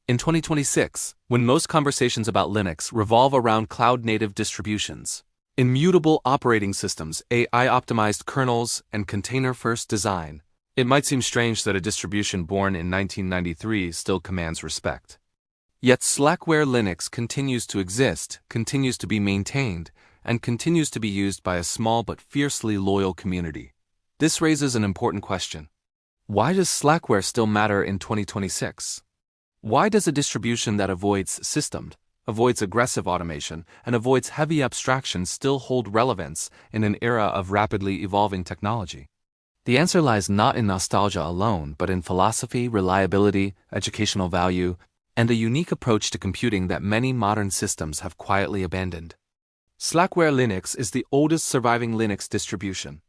In 2026, when most conversations about Linux revolve around cloud-native distributions, immutable operating systems, AI-optimized kernels, and container-first design, it might seem strange that a distribution born in 1993 still commands respect. Yet Slackware Linux continues to exist, continues to be maintained, and continues to be used by a small but fiercely loyal community. This raises an important question. Why does Slackware still matter in 2026? Why does a distribution that avoids systemed, avoids aggressive automation, and avoids heavy abstraction still hold relevance in an era of rapidly evolving technology? The answer lies not in nostalgia alone, but in philosophy, reliability, educational value, and a unique approach to computing that many modern systems have quietly abandoned. Slackware Linux is the oldest surviving Linux distribution.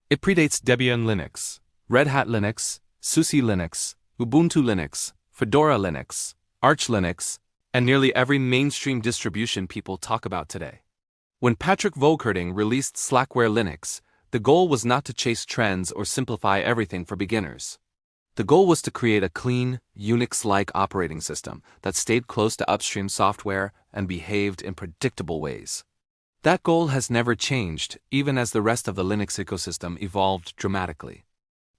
It predates Debian Linux, Red Hat Linux, SUSE Linux, Ubuntu Linux, Fedora Linux, Arch Linux, and nearly every mainstream distribution people talk about today. When Patrick Volkerding released Slackware Linux, the goal was not to chase trends or simplify everything for beginners. The goal was to create a clean, Unix-like operating system that stayed close to upstream software and behaved in predictable ways. That goal has never changed, even as the rest of the Linux ecosystem evolved dramatically.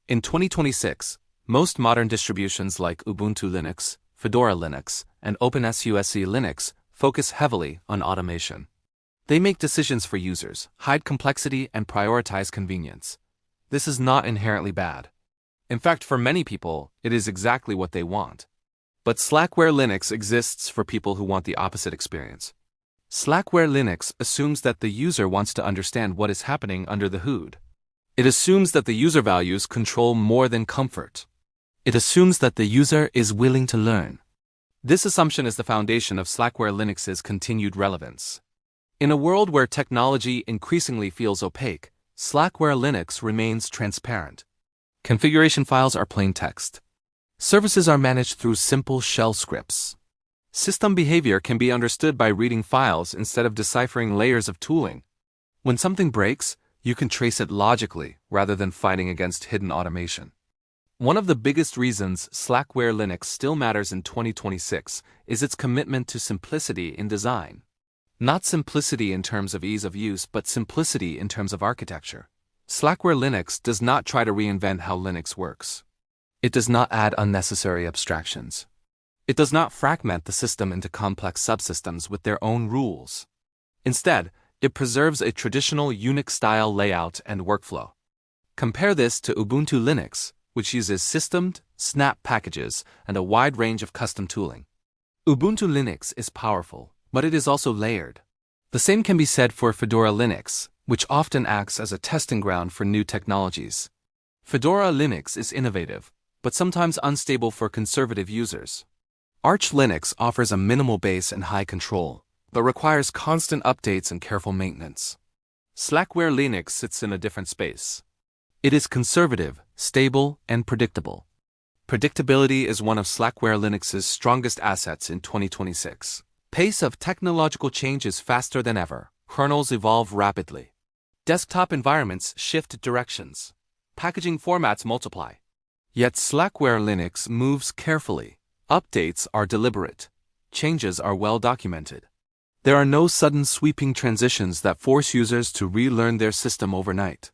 In 2026, most modern distributions like Ubuntu Linux, Fedora Linux, and openSUSE Linux focus heavily on automation. They make decisions for users, hide complexity, and prioritize convenience. This is not inherently bad. In fact, for many people, it is exactly what they want. But Slackware Linux exists for people who want the opposite experience. Slackware Linux assumes that the user wants to understand what is happening under the hood. It assumes that the user values control more than comfort. It assumes that the user is willing to learn. This assumption is the foundation of Slackware Linux's continued relevance. In a world where technology increasingly feels opaque, Slackware Linux remains transparent. Configuration files are plain text. Services are managed through simple shell scripts. System behavior can be understood by reading files instead of deciphering layers of tooling. When something breaks, you can trace it logically rather than fighting against hidden automation. One of the biggest reasons Slackware Linux still matters in 2026 is its commitment to simplicity in design. Not simplicity in terms of ease of use, but simplicity in terms of architecture. Slackware Linux does not try to reinvent how Linux works. It does not add unnecessary abstractions. It does not fragment the system into complex subsystems with their own rules. Instead, it preserves a traditional Unix-style layout and workflow. Compare this to Ubuntu Linux, which uses systemed, snap packages and a wide range of custom tooling. Ubuntu Linux is powerful, but it is also layered. The same can be said for Fedora Linux, which often acts as a testing ground for new technologies. Fedora Linux is innovative, but sometimes unstable for conservative users. Arch Linux offers a minimal base and high control, but requires constant updates and careful maintenance. Slackware Linux sits in a different space. It is conservative, stable, and predictable. Predictability is one of Slackware Linux's strongest assets in 2026. Pace of technological change is faster than ever. Kernels evolve rapidly. Desktop environments shift directions. Packaging formats multiply. Yet Slackware Linux moves carefully. Updates are deliberate. Changes are well documented. There are no sudden sweeping transitions that force users to relearn their system overnight.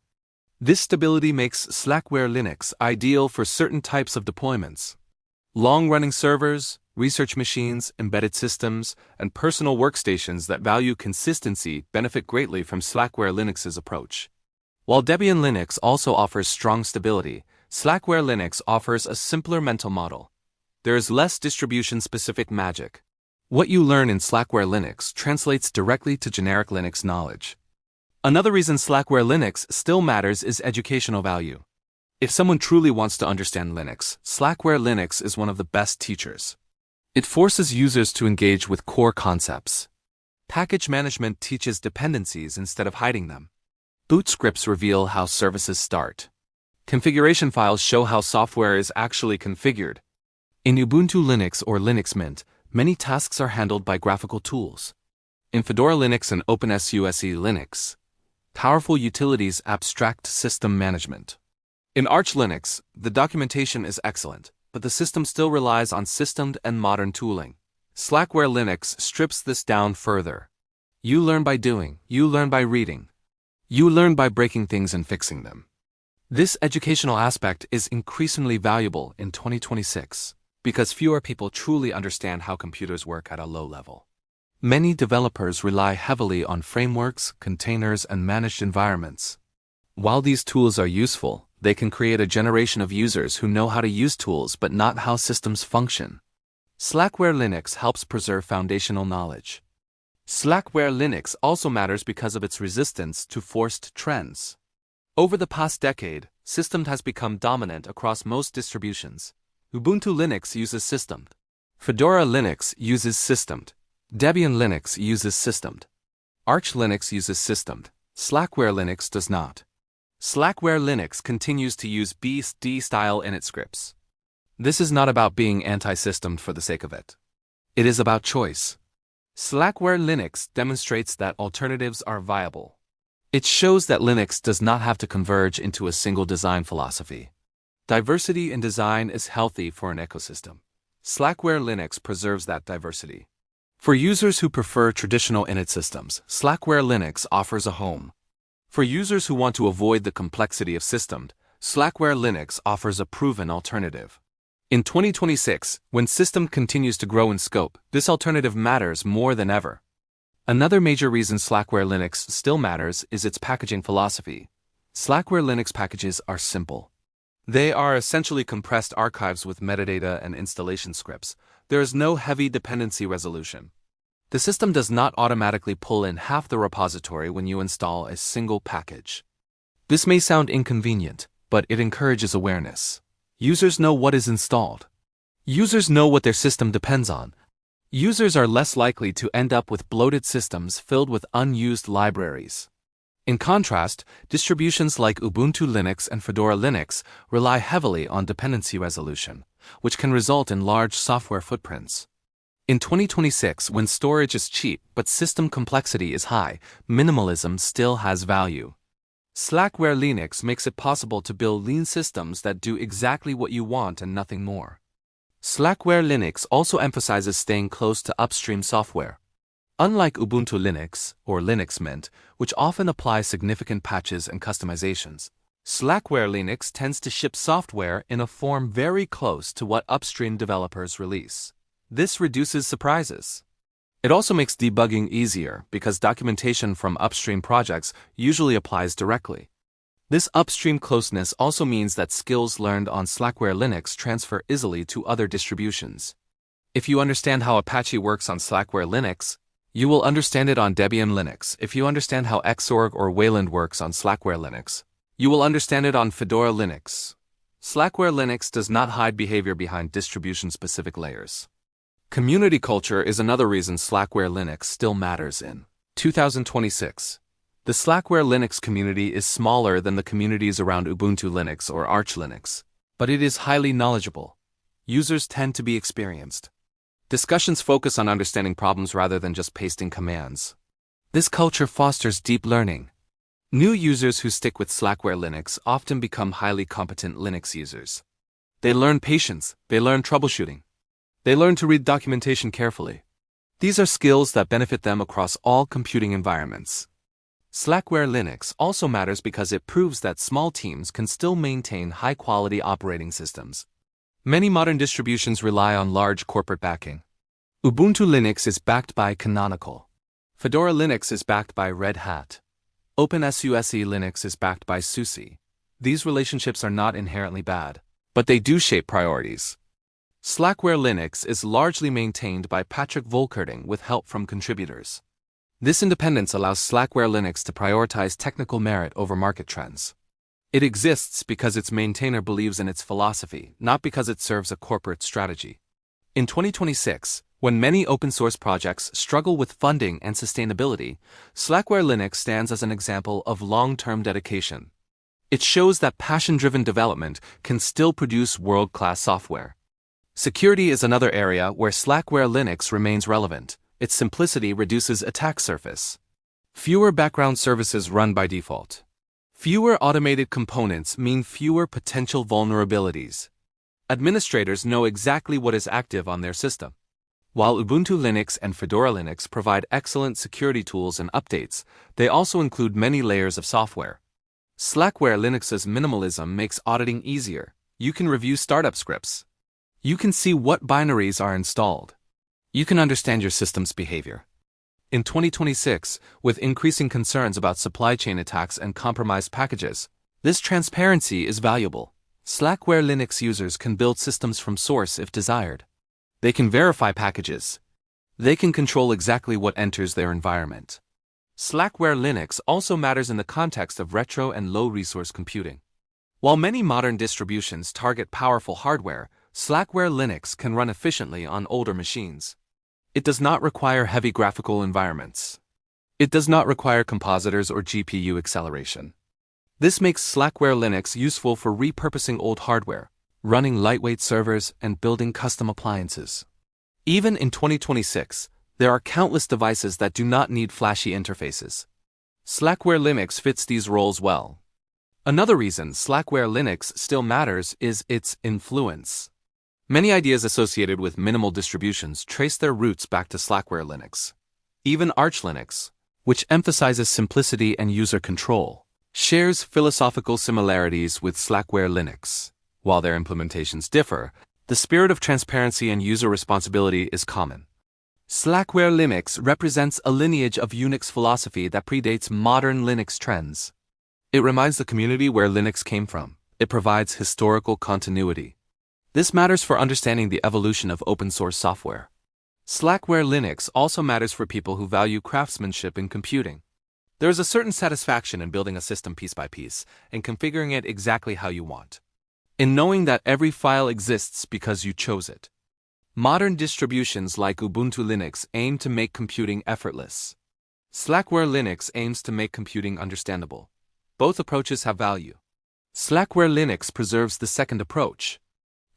This stability makes Slackware Linux ideal for certain types of deployments. Long-running servers, research machines, embedded systems, and personal workstations that value consistency benefit greatly from Slackware Linux's approach. While Debian Linux also offers strong stability, Slackware Linux offers a simpler mental model. There is less distribution-specific magic. What you learn in Slackware Linux translates directly to generic Linux knowledge. Another reason Slackware Linux still matters is educational value. If someone truly wants to understand Linux, Slackware Linux is one of the best teachers. It forces users to engage with core concepts. Package management teaches dependencies instead of hiding them. Boot scripts reveal how services start. Configuration files show how software is actually configured. In Ubuntu Linux or Linux Mint, many tasks are handled by graphical tools. In Fedora Linux and openSUSE Linux, powerful utilities abstract system management. In Arch Linux, the documentation is excellent. but the system still relies on systemed and modern tooling. Slackware Linux strips this down further. You learn by doing, you learn by reading. You learn by breaking things and fixing them. This educational aspect is increasingly valuable in 2026 because fewer people truly understand how computers work at a low level. Many developers rely heavily on frameworks, containers, and managed environments. While these tools are useful, they can create a generation of users who know how to use tools but not how systems function. Slackware Linux helps preserve foundational knowledge. Slackware Linux also matters because of its resistance to forced trends. Over the past decade, systemed has become dominant across most distributions. Ubuntu Linux uses systemed. Fedora Linux uses systemed. Debian Linux uses systemed. Arch Linux uses systemed. Slackware Linux does not. Slackware Linux continues to use BSD style init scripts. This is not about being anti-systemed for the sake of it. It is about choice. Slackware Linux demonstrates that alternatives are viable. It shows that Linux does not have to converge into a single design philosophy. Diversity in design is healthy for an ecosystem. Slackware Linux preserves that diversity. For users who prefer traditional init systems, Slackware Linux offers a home. For users who want to avoid the complexity of systemed, Slackware Linux offers a proven alternative. In 2026, when system continues to grow in scope, this alternative matters more than ever. Another major reason Slackware Linux still matters is its packaging philosophy. Slackware Linux packages are simple. They are essentially compressed archives with metadata and installation scripts. There is no heavy dependency resolution. The system does not automatically pull in half the repository when you install a single package. This may sound inconvenient, but it encourages awareness. Users know what is installed. Users know what their system depends on. Users are less likely to end up with bloated systems filled with unused libraries. In contrast, distributions like Ubuntu Linux and Fedora Linux rely heavily on dependency resolution, which can result in large software footprints. In 2026, when storage is cheap but system complexity is high, minimalism still has value. Slackware Linux makes it possible to build lean systems that do exactly what you want and nothing more. Slackware Linux also emphasizes staying close to upstream software. Unlike Ubuntu Linux, or Linux Mint, which often applies significant patches and customizations, Slackware Linux tends to ship software in a form very close to what upstream developers release. This reduces surprises. It also makes debugging easier because documentation from upstream projects usually applies directly. This upstream closeness also means that skills learned on Slackware Linux transfer easily to other distributions. If you understand how Apache works on Slackware Linux, you will understand it on Debian Linux. If you understand how Xorg or Wayland works on Slackware Linux, you will understand it on Fedora Linux. Slackware Linux does not hide behavior behind distribution-specific layers. Community culture is another reason Slackware Linux still matters in 2026. The Slackware Linux community is smaller than the communities around Ubuntu Linux or Arch Linux, but it is highly knowledgeable. Users tend to be experienced. Discussions focus on understanding problems rather than just pasting commands. This culture fosters deep learning. New users who stick with Slackware Linux often become highly competent Linux users. They learn patience, they learn troubleshooting. They learn to read documentation carefully. These are skills that benefit them across all computing environments. Slackware Linux also matters because it proves that small teams can still maintain high-quality operating systems. Many modern distributions rely on large corporate backing. Ubuntu Linux is backed by Canonical. Fedora Linux is backed by Red Hat. openSUSE Linux is backed by SUSE. These relationships are not inherently bad, but they do shape priorities. Slackware Linux is largely maintained by Patrick Volkerting with help from contributors. This independence allows Slackware Linux to prioritize technical merit over market trends. It exists because its maintainer believes in its philosophy, not because it serves a corporate strategy. In 2026, when many open-source projects struggle with funding and sustainability, Slackware Linux stands as an example of long-term dedication. It shows that passion-driven development can still produce world-class software. Security is another area where Slackware Linux remains relevant. Its simplicity reduces attack surface. Fewer background services run by default. Fewer automated components mean fewer potential vulnerabilities. Administrators know exactly what is active on their system. While Ubuntu Linux and Fedora Linux provide excellent security tools and updates, they also include many layers of software. Slackware Linux's minimalism makes auditing easier. You can review startup scripts. You can see what binaries are installed. You can understand your system's behavior. In 2026, with increasing concerns about supply chain attacks and compromised packages, this transparency is valuable. Slackware Linux users can build systems from source if desired. They can verify packages. They can control exactly what enters their environment. Slackware Linux also matters in the context of retro and low-resource computing. While many modern distributions target powerful hardware, Slackware Linux can run efficiently on older machines. It does not require heavy graphical environments. It does not require compositors or GPU acceleration. This makes Slackware Linux useful for repurposing old hardware, running lightweight servers, and building custom appliances. Even in 2026, there are countless devices that do not need flashy interfaces. Slackware Linux fits these roles well. Another reason Slackware Linux still matters is its influence. Many ideas associated with minimal distributions trace their roots back to Slackware Linux. Even Arch Linux, which emphasizes simplicity and user control, shares philosophical similarities with Slackware Linux. While their implementations differ, the spirit of transparency and user responsibility is common. Slackware Linux represents a lineage of Unix philosophy that predates modern Linux trends. It reminds the community where Linux came from. It provides historical continuity. This matters for understanding the evolution of open-source software. Slackware Linux also matters for people who value craftsmanship in computing. There is a certain satisfaction in building a system piece by piece and configuring it exactly how you want, in knowing that every file exists because you chose it. Modern distributions like Ubuntu Linux aim to make computing effortless. Slackware Linux aims to make computing understandable. Both approaches have value. Slackware Linux preserves the second approach.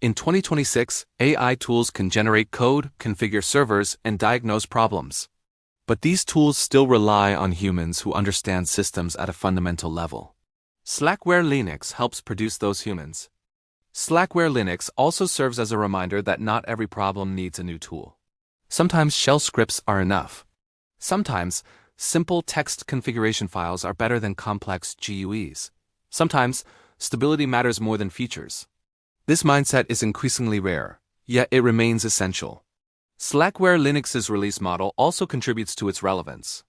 In 2026, AI tools can generate code, configure servers, and diagnose problems. But these tools still rely on humans who understand systems at a fundamental level. Slackware Linux helps produce those humans. Slackware Linux also serves as a reminder that not every problem needs a new tool. Sometimes shell scripts are enough. Sometimes, simple text configuration files are better than complex GUIs. Sometimes, stability matters more than features. This mindset is increasingly rare, yet it remains essential. Slackware Linux's release model also contributes to its relevance.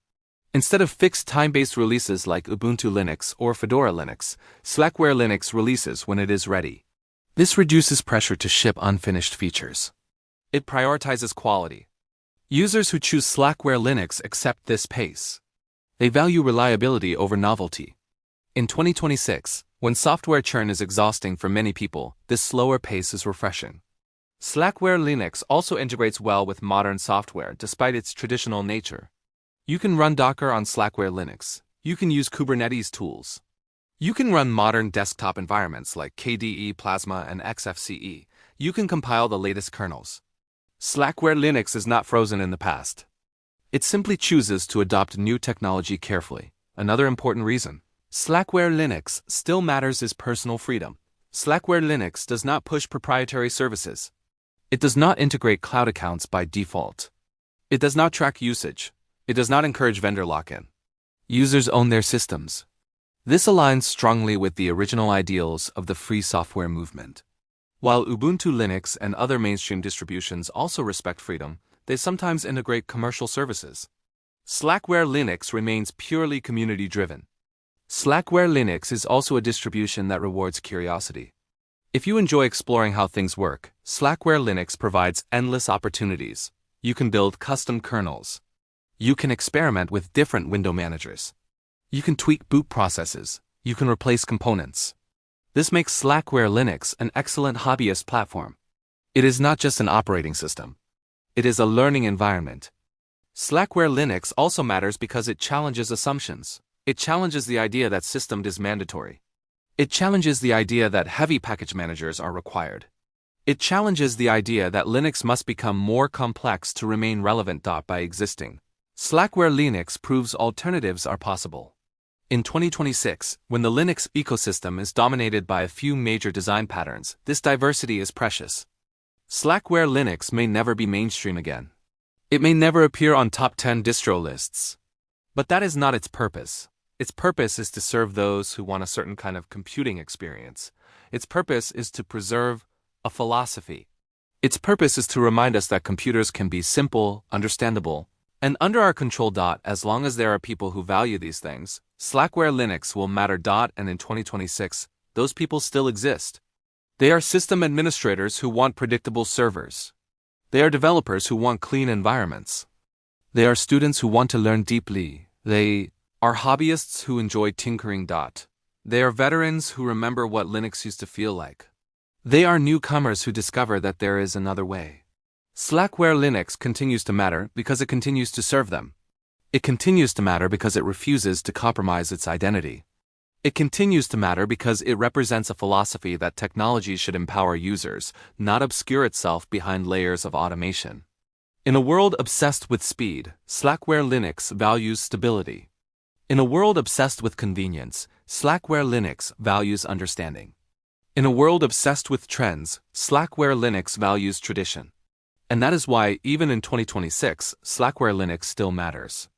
Instead of fixed time-based releases like Ubuntu Linux or Fedora Linux, Slackware Linux releases when it is ready. This reduces pressure to ship unfinished features. It prioritizes quality. Users who choose Slackware Linux accept this pace. They value reliability over novelty. In 2026, when software churn is exhausting for many people, this slower pace is refreshing. Slackware Linux also integrates well with modern software despite its traditional nature. You can run Docker on Slackware Linux. You can use Kubernetes tools. You can run modern desktop environments like KDE Plasma and XFCE. You can compile the latest kernels. Slackware Linux is not frozen in the past. It simply chooses to adopt new technology carefully. Another important reason Slackware Linux still matters is personal freedom. Slackware Linux does not push proprietary services. It does not integrate cloud accounts by default. It does not track usage. It does not encourage vendor lock-in. Users own their systems. This aligns strongly with the original ideals of the free software movement. While Ubuntu Linux and other mainstream distributions also respect freedom, they sometimes integrate commercial services. Slackware Linux remains purely community-driven. Slackware Linux is also a distribution that rewards curiosity. If you enjoy exploring how things work, Slackware Linux provides endless opportunities. You can build custom kernels. You can experiment with different window managers. You can tweak boot processes. You can replace components. This makes Slackware Linux an excellent hobbyist platform. It is not just an operating system. It is a learning environment. Slackware Linux also matters because it challenges assumptions. It challenges the idea that systemd is mandatory. It challenges the idea that heavy package managers are required. It challenges the idea that Linux must become more complex to remain relevant. By existing, Slackware Linux proves alternatives are possible. In 2026, when the Linux ecosystem is dominated by a few major design patterns, this diversity is precious. Slackware Linux may never be mainstream again. It may never appear on top 10 distro lists. But that is not its purpose. Its purpose is to serve those who want a certain kind of computing experience. Its purpose is to preserve a philosophy. Its purpose is to remind us that computers can be simple, understandable, and under our control. As long as there are people who value these things, Slackware Linux will matter. And in 2026, those people still exist. They are system administrators who want predictable servers. They are developers who want clean environments. They are students who want to learn deeply. They are hobbyists who enjoy tinkering. They are veterans who remember what Linux used to feel like. They are newcomers who discover that there is another way. Slackware Linux continues to matter because it continues to serve them. It continues to matter because it refuses to compromise its identity. It continues to matter because it represents a philosophy that technology should empower users, not obscure itself behind layers of automation. In a world obsessed with speed, Slackware Linux values stability. In a world obsessed with convenience, Slackware Linux values understanding. In a world obsessed with trends, Slackware Linux values tradition. And that is why, even in 2026, Slackware Linux still matters.